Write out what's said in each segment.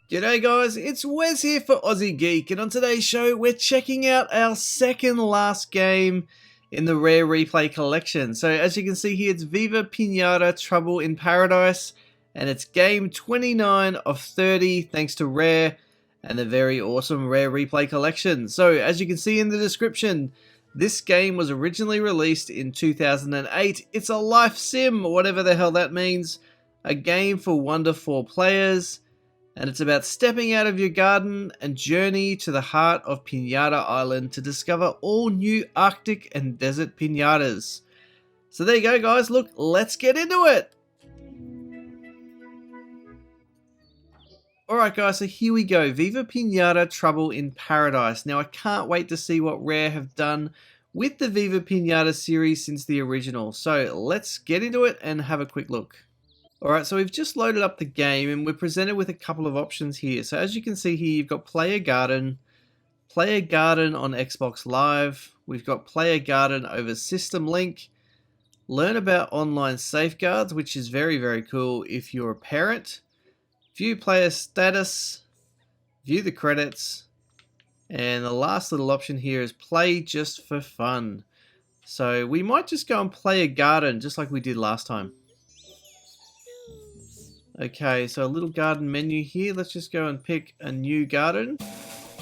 G'day guys, it's Wes here for Aussie Geek, and on today's show we're checking out our second last game in the Rare Replay collection. So as you can see here, it's Viva Piñata Trouble in Paradise, and it's game 29 of 30 thanks to Rare and the very awesome Rare Replay collection. So as you can see in the description, this game was originally released in 2008. It's a life sim, whatever the hell that means, a game for 1 to 4 players. And it's about stepping out of your garden and journey to the heart of Piñata Island to discover all new Arctic and desert piñatas. So there you go guys, look, let's get into it! Alright guys, so here we go, Viva Piñata Trouble in Paradise. Now I can't wait to see what Rare have done with the Viva Piñata series since the original. So let's get into it and have a quick look. Alright, so we've just loaded up the game and we're presented with a couple of options here. So as you can see here, you've got Player Garden on Xbox Live. We've got Player Garden over System Link. Learn about online safeguards, which is very, very cool if you're a parent. View player status. View the credits. And the last little option here is play just for fun. So we might just go and play a garden just like we did last time. Okay, so a little garden menu here. Let's just go and pick a new garden.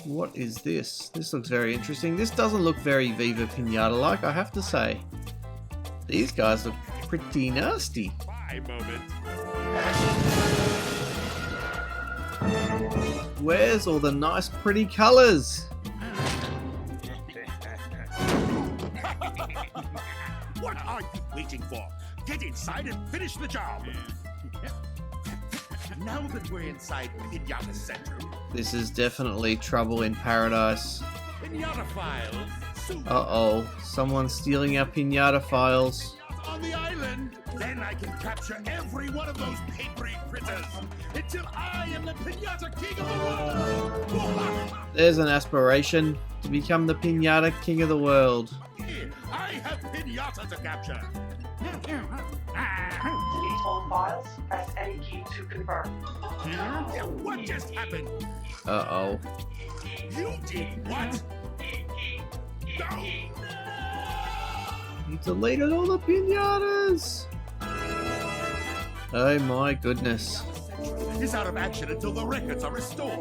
What is this? This looks very interesting. This doesn't look very Viva Piñata-like, I have to say. These guys look pretty nasty. Where's all the nice pretty colours? What are you waiting for? Get inside and finish the job! Now that we're inside Piñata Center... This is definitely Trouble in Paradise. Piñata files! Uh-oh, someone's stealing our Piñata files. On the island! Then I can capture every one of those papery critters until I am the Piñata King of the world! There's an aspiration to become the Piñata King of the world. Here, I have Piñata to capture! Delete all files. Press any key to confirm. What just happened? Uh-oh. You did what? No! You deleted all the piñatas! Oh my goodness. Is out of action until the records are restored.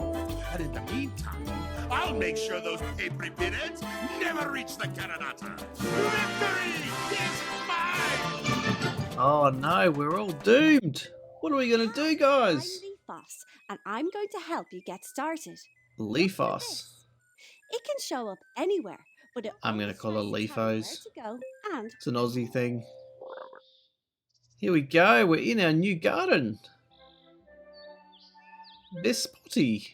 And in the meantime, I'll make sure those papery pinheads never reach the Caranata. Victory is mine! Oh no, we're all doomed. What are we going to do, guys? I'm Leafos, and I'm going to help you get started. Leafos. It can show up anywhere, but I'm going to call it Leafos. Where to go and It's an Aussie thing. Here we go, we're in our new garden. Bispotty.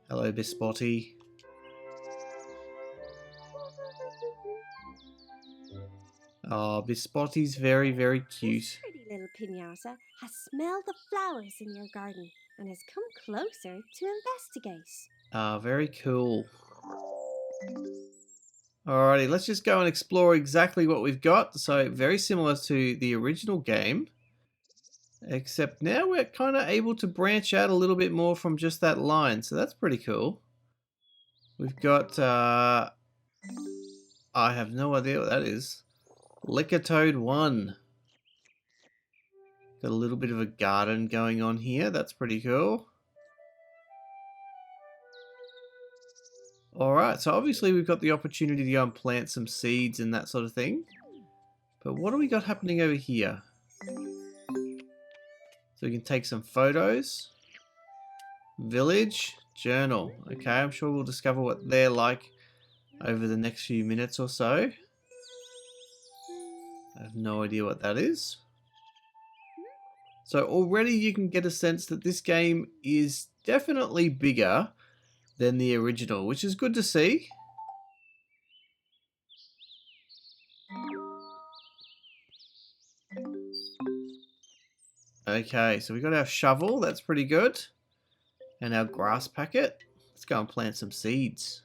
Hello, Bispotty. Oh, Bispotty's very, very cute. This pretty little piñata has smelled the flowers in your garden and has come closer to investigate. Ah, very cool. Alrighty, let's just go and explore exactly what we've got. So, very similar to the original game. Except now we're kind of able to branch out a little bit more from just that line. So that's pretty cool. We've got... I have no idea what that is. Toad 1. Got a little bit of a garden going on here. That's pretty cool. Alright, so obviously we've got the opportunity to go and plant some seeds and that sort of thing. But what do we got happening over here? So we can take some photos. Village, journal. Okay, I'm sure we'll discover what they're like over the next few minutes or so. I have no idea what that is. So already you can get a sense that this game is definitely bigger than the original, which is good to see. Okay, so we got our shovel, that's pretty good. And our grass packet. Let's go and plant some seeds.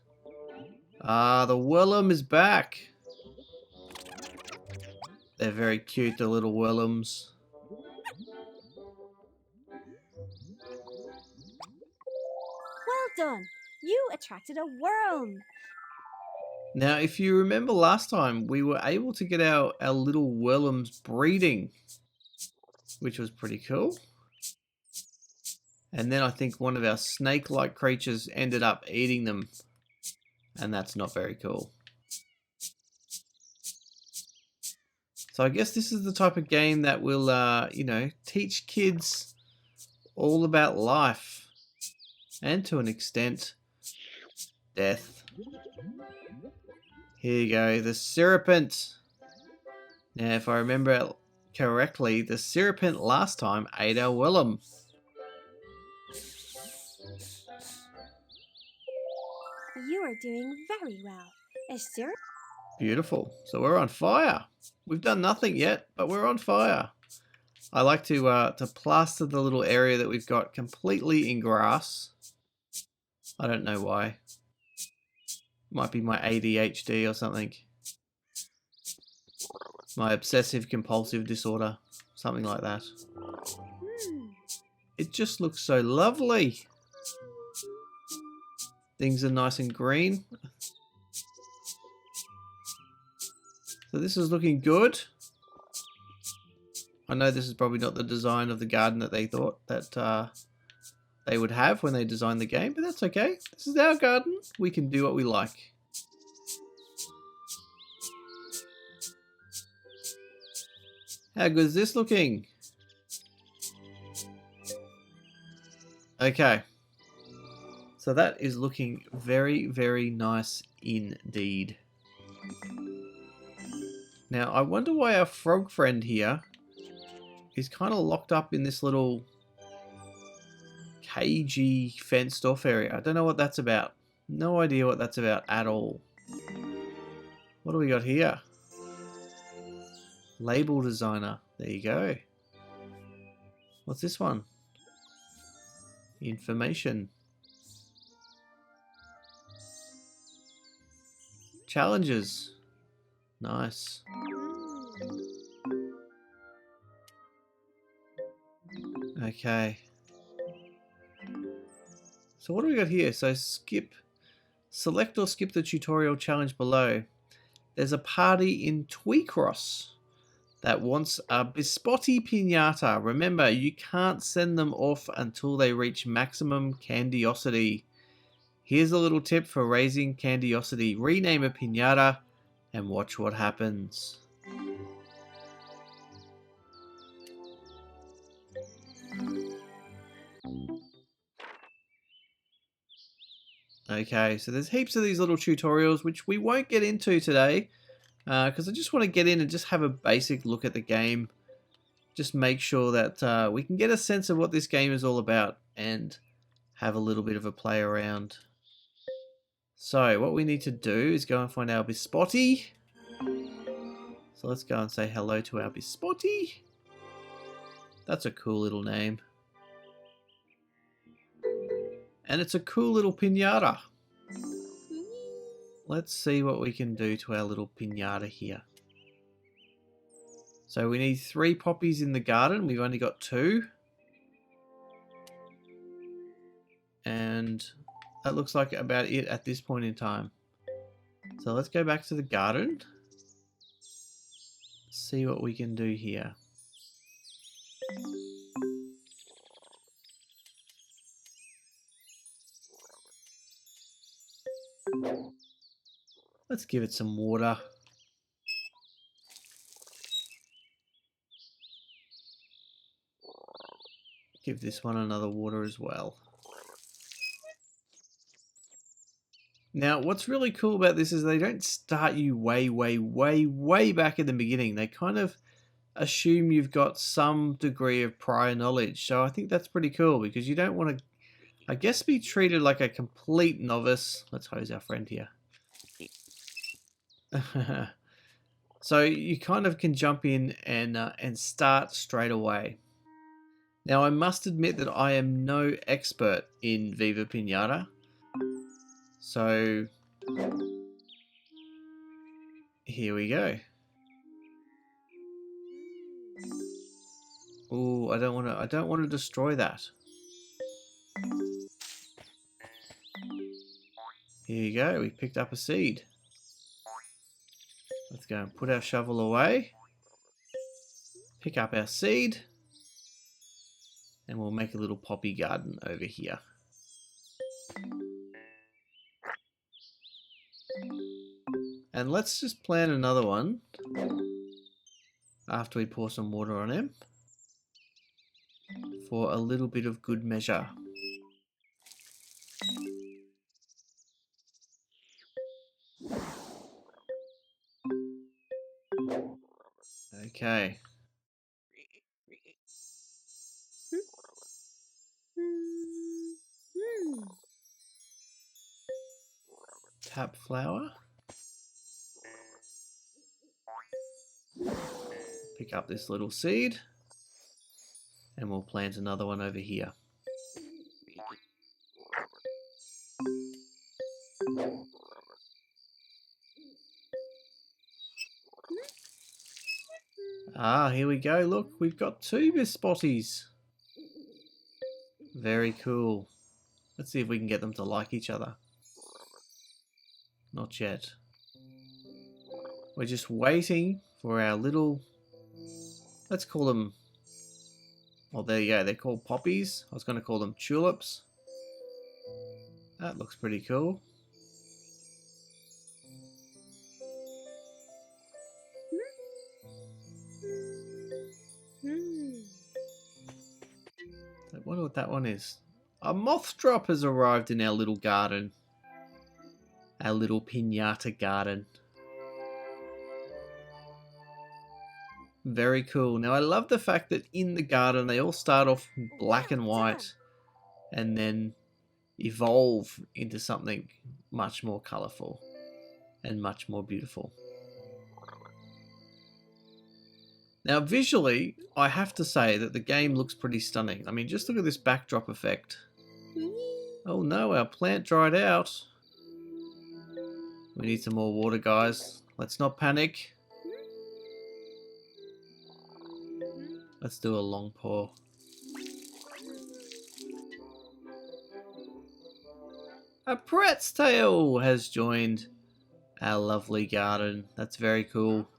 Ah, the Wellum is back. They're very cute, the little Wellums. done! You attracted a worm! Now, if you remember last time, we were able to get our little worms breeding, which was pretty cool. And then I think one of our snake-like creatures ended up eating them, and that's not very cool. So I guess this is the type of game that will, you know, teach kids all about life, and to an extent, death. Here you go, the Serpent. Now, if I remember correctly, the Serpent last time ate our Willem. You are doing very well. Is there? Beautiful. So we're on fire. We've done nothing yet, but we're on fire. I like to plaster the little area that we've got completely in grass. I don't know why. Might be my ADHD or something. My obsessive compulsive disorder. Something like that. It just looks so lovely. Things are nice and green. So this is looking good. I know this is probably not the design of the garden that they thought that they would have when they designed the game, but that's okay. This is our garden. We can do what we like. How good is this looking? Okay. So that is looking very, very nice indeed. Now, I wonder why our frog friend here is kind of locked up in this little cagey fenced off area. I don't know what that's about. No idea what that's about at all. What do we got here? Label designer. There you go. What's this one? Information. Challenges. Nice. Okay. So what do we got here? So select or skip the tutorial challenge below. There's a party in Tweecross that wants a Bispotti Piñata. Remember, you can't send them off until they reach maximum candiosity. Here's a little tip for raising candiosity. Rename a piñata and watch what happens. Okay, so there's heaps of these little tutorials which we won't get into today because I just want to get in and just have a basic look at the game. Just make sure that we can get a sense of what this game is all about and have a little bit of a play around. So what we need to do is go and find our Bispotti. So let's go and say hello to our Bispotti. That's a cool little name. And it's a cool little piñata. Let's see what we can do to our little piñata here. So we need 3 poppies in the garden. We've only got 2. And that looks like about it at this point in time. So let's go back to the garden. See what we can do here. Let's give it some water. Give this one another water as well. Now, what's really cool about this is they don't start you way back in the beginning. They kind of assume you've got some degree of prior knowledge. So I think that's pretty cool because you don't want to, I guess, be treated like a complete novice. Let's hose our friend here. So you kind of can jump in and start straight away. Now, I must admit that I am no expert in Viva Piñata. So here we go. Oh, I don't want to destroy that. Here you go, we picked up a seed. Let's go and put our shovel away. Pick up our seed. And we'll make a little poppy garden over here. And let's just plant another one after we pour some water on him for a little bit of good measure. Okay. Tap flower. Pick up this little seed. And we'll plant another one over here. Ah, here we go. Look, we've got 2 Bispotties. Very cool. Let's see if we can get them to like each other. Not yet. We're just waiting for our little... Let's call them... Well, there you go. They're called poppies. I was going to call them tulips. That looks pretty cool. I wonder what that one is. A moth drop has arrived in our little garden. Our little piñata garden. Very cool. Now I love the fact that in the garden they all start off black and white and then evolve into something much more colourful and much more beautiful. Now visually, I have to say that the game looks pretty stunning. I mean, just look at this backdrop effect. Oh no, our plant dried out. We need some more water, guys. Let's not panic. Let's do a long pour. A Pratt's tail has joined our lovely garden. That's very cool.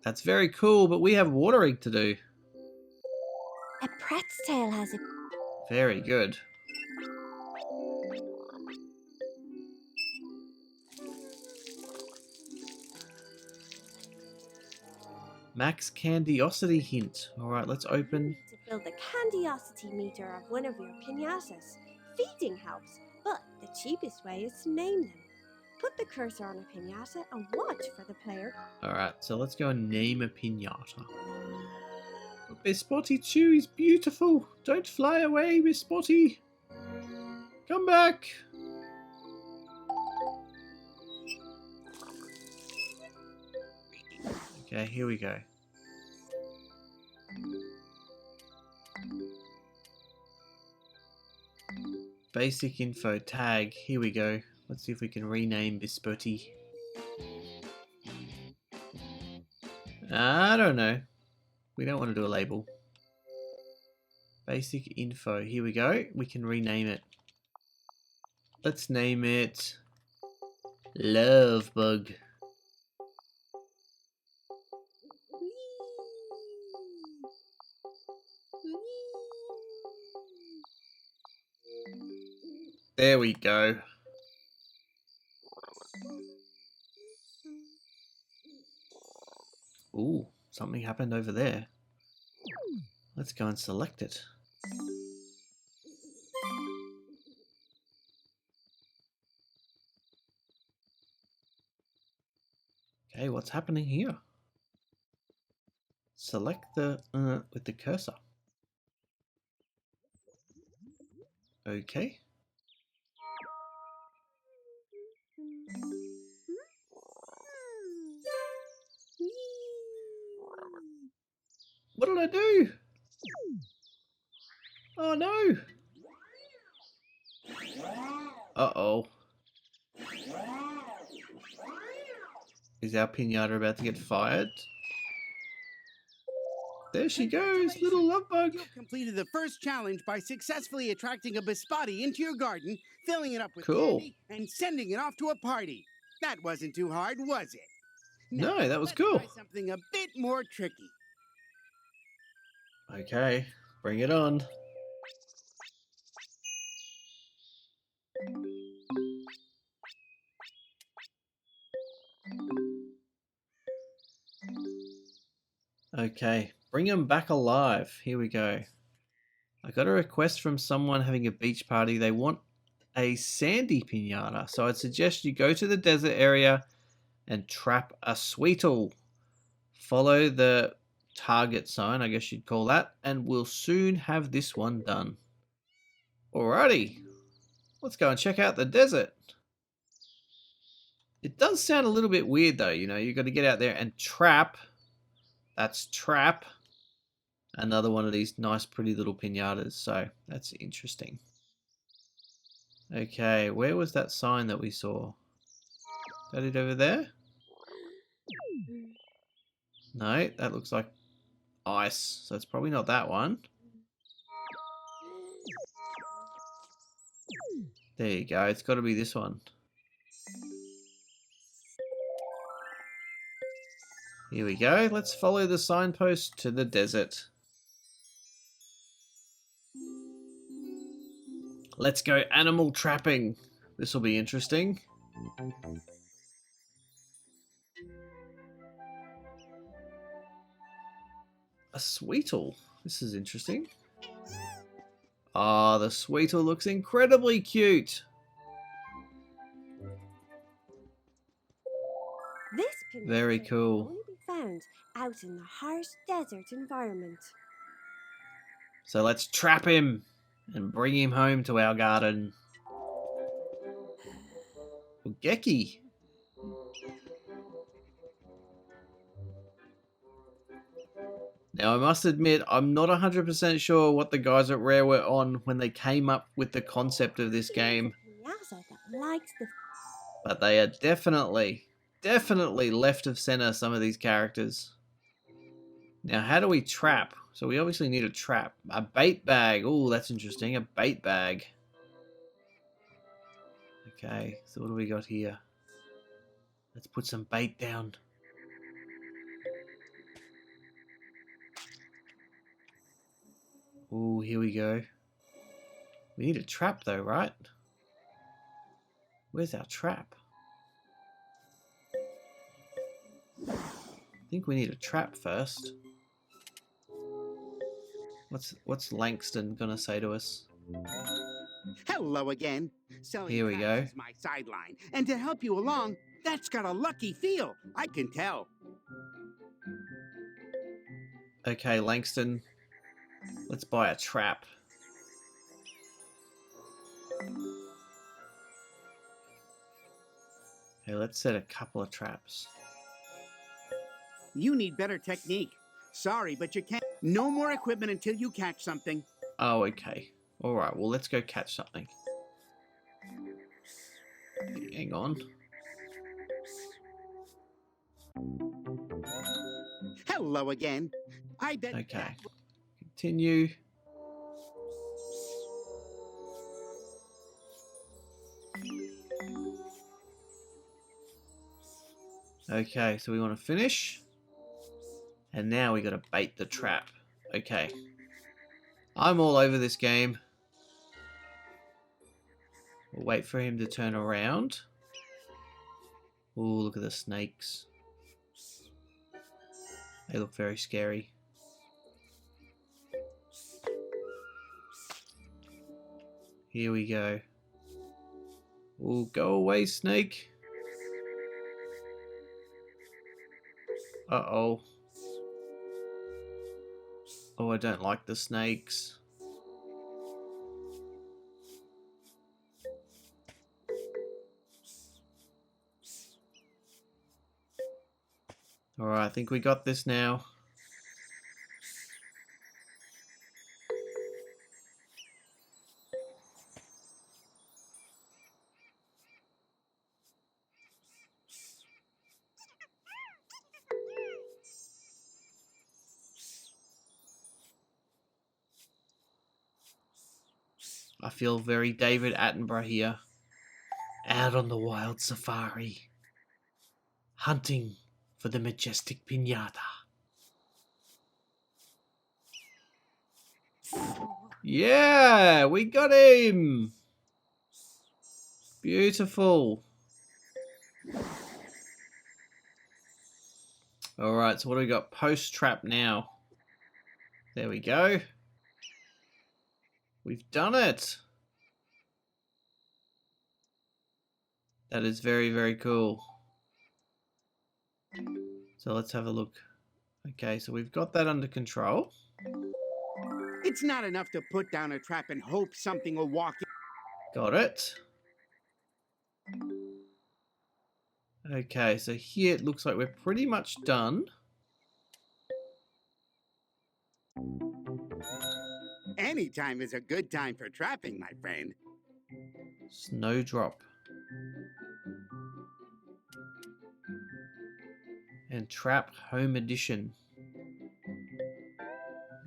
That's very cool, but we have watering to do. A Pratt's tail has a... Very good. Max Candiosity hint. Alright, let's open. To build the candiosity meter of one of your piñatas. Feeding helps, but the cheapest way is to name them. Put the cursor on a piñata and watch for the player. Alright, so let's go and name a piñata. Bispotty 2 is beautiful. Don't fly away, Bispotty. Come back. Okay, here we go. Basic info tag. Here we go. Let's see if we can rename Bispotty. I don't know. We don't want to do a label. Basic info. Here we go. We can rename it. Let's name it Love Bug. There we go. Ooh, something happened over there. Let's go and select it. Okay, what's happening here? Select the with the cursor. Okay. What did I do? Oh no! Uh-oh. Is our piñata about to get fired? There she goes, little love bug. You completed the first challenge by successfully attracting a biscotti into your garden, filling it up with Cool. candy, and sending it off to a party. That wasn't too hard, was it? Now, No, that was let's cool. try something a bit more tricky. Okay, bring it on. Okay, bring him back alive. Here we go. I got a request from someone having a beach party. They want a sandy pinata. So I'd suggest you go to the desert area and trap a Sweetle. Follow the target sign, I guess you'd call that, and we'll soon have this one done. Alrighty, let's go and check out the desert. It does sound a little bit weird though, you know, you've got to get out there and trap. That's trap. Another one of these nice pretty little pinatas, so that's interesting. Okay, where was that sign that we saw? Is that it over there? No, that looks like ice, so it's probably not that one. There you go, it's got to be this one. Here we go, let's follow the signpost to the desert. Let's go animal trapping. This will be interesting. A Sweetle. This is interesting. Ah, the Sweetle looks incredibly cute. This pinata Very can cool. only be found out in the harsh desert environment. So let's trap him and bring him home to our garden. Oh, Geki. Now, I must admit, I'm not 100% sure what the guys at Rare were on when they came up with the concept of this game, Pinata that likes the but they are definitely left of center, some of these characters. Now, how do we trap? So we obviously need a trap. A bait bag. Oh, that's interesting. A bait bag. Okay, so what do we got here? Let's put some bait down. Oh, here we go. We need a trap though, right? Where's our trap? I think we need a trap first. What's Langston gonna say to us? Hello again. Selling Here we traps go. is my sideline. And to help you along, that's got a lucky feel. I can tell. Okay, Langston. Let's buy a trap. Okay, let's set a couple of traps. You need better technique. Sorry, but you can't. No more equipment until you catch something. Oh, okay. Alright, well, let's go catch something. Hang on. Hello again. I bet. Okay. Continue. Okay, so we want to finish. And now we got to bait the trap. Okay. I'm all over this game. We'll wait for him to turn around. Oh, look at the snakes. They look very scary. Here we go. Oh, go away, snake. Uh-oh. Oh, I don't like the snakes. Alright, I think we got this now. I feel very David Attenborough here. Out on the wild safari. Hunting for the majestic piñata. Yeah, we got him. Beautiful. Alright, so what do we got? Post trap now. There we go. We've done it. That is very, very cool. So let's have a look. Okay, so we've got that under control. It's not enough to put down a trap and hope something will walk in. Got it. Okay, so here it looks like we're pretty much done. Any time is a good time for trapping, my friend. Snowdrop. And Trap Home Edition.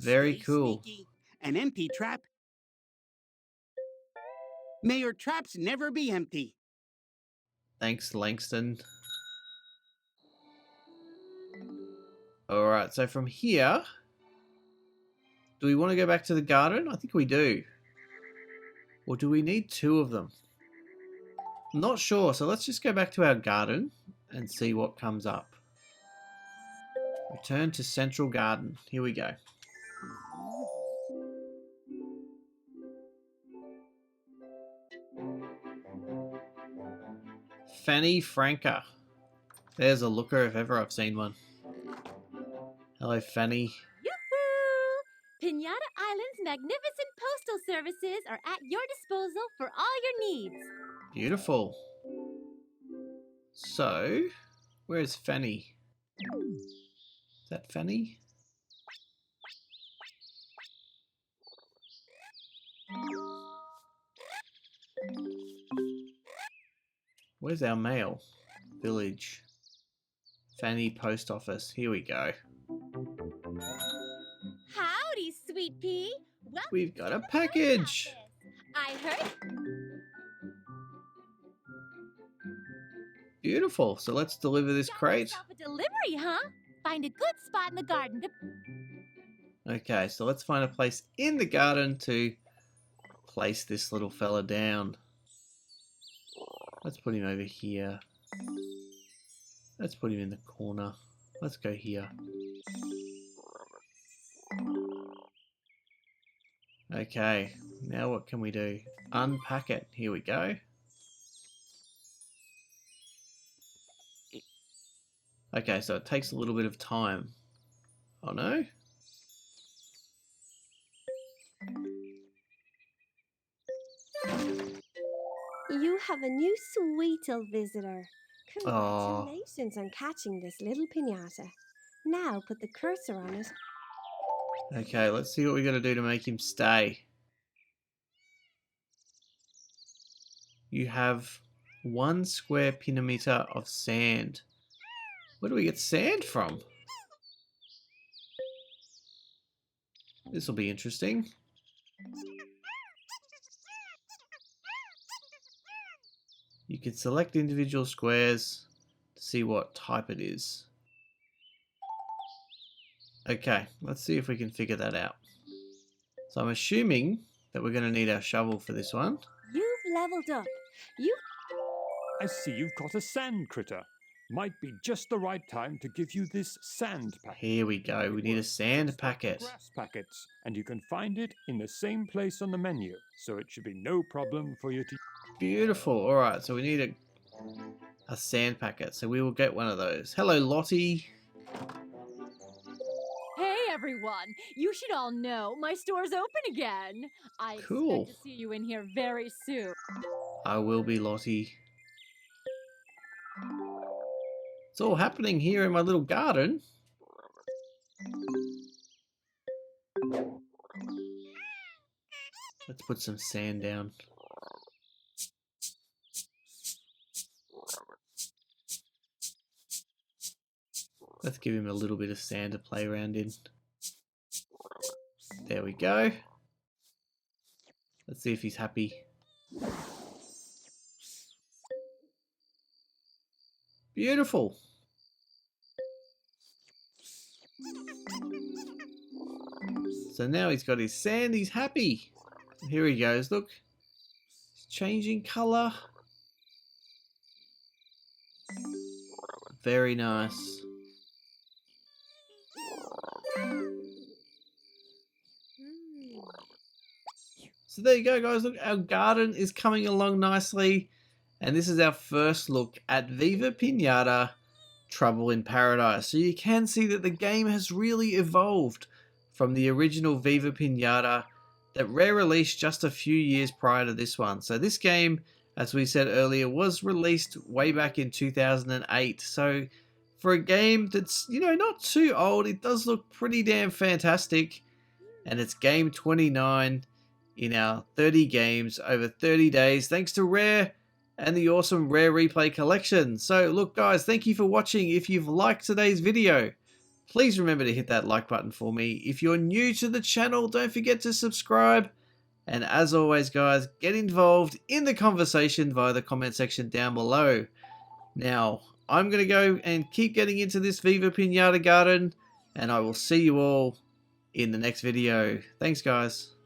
Very Stay cool. sneaky. An empty trap. May your traps never be empty. Thanks, Langston. Alright, so from here, do we want to go back to the garden? I think we do. Or do we need two of them? I'm not sure, so let's just go back to our garden and see what comes up. Return to Central Garden. Here we go. Fanny Franca. There's a looker if ever I've seen one. Hello, Fanny. Yoo-hoo! Piñata Island's magnificent postal services are at your disposal for all your needs. Beautiful. So, where's Fanny? Is that Fanny? Where's our mail? Village. Fanny Post Office. Here we go. Howdy, Sweet Pea. Welcome We've got to a the post package. office. I heard. Beautiful. So let's deliver this Got crate. yourself a delivery, huh? Find a good spot in the garden to. Okay, so let's find a place in the garden to place this little fella down. Let's put him over here. Let's put him in the corner. Let's go here. Okay, now what can we do? Unpack it. Here we go. Okay, so it takes a little bit of time. Oh no? You have a new sweetle visitor. Aw. Congratulations on catching this little piñata. Now put the cursor on it. Okay, let's see what we got to do to make him stay. You have 1 square pinimeter of sand. Where do we get sand from? This will be interesting. You can select individual squares to see what type it is. Okay, let's see if we can figure that out. So I'm assuming that we're going to need our shovel for this one. You've leveled up. You I see you've caught a sand critter. Might be just the right time to give you this sand packet. Here we go. We need a sand packet. Grass packets, and you can find it in the same place on the menu, so it should be no problem for you to. Beautiful. All right, so we need a sand packet. So we will get one of those. Hello, Lottie. Hey everyone! You should all know my store's open again. I Cool. expect to see you in here very soon. I will be Lottie. It's all happening here in my little garden. Let's put some sand down. Let's give him a little bit of sand to play around in. There we go. Let's see if he's happy. Beautiful. So now he's got his sand, he's happy. Here he goes, look. He's changing colour. Very nice. So there you go, guys. Look, our garden is coming along nicely. And this is our first look at Viva Piñata Trouble in Paradise. So you can see that the game has really evolved from the original Viva Piñata that Rare released just a few years prior to this one. So this game, as we said earlier, was released way back in 2008. So for a game that's, you know, not too old, it does look pretty damn fantastic. And it's game 29 in our 30 games over 30 days, thanks to Rare and the awesome Rare Replay collection. So look guys, thank you for watching. If you've liked today's video, please remember to hit that like button for me. If you're new to the channel, don't forget to subscribe. And as always guys, get involved in the conversation via the comment section down below. Now, I'm going to go and keep getting into this Viva Piñata garden, and I will see you all in the next video. Thanks guys.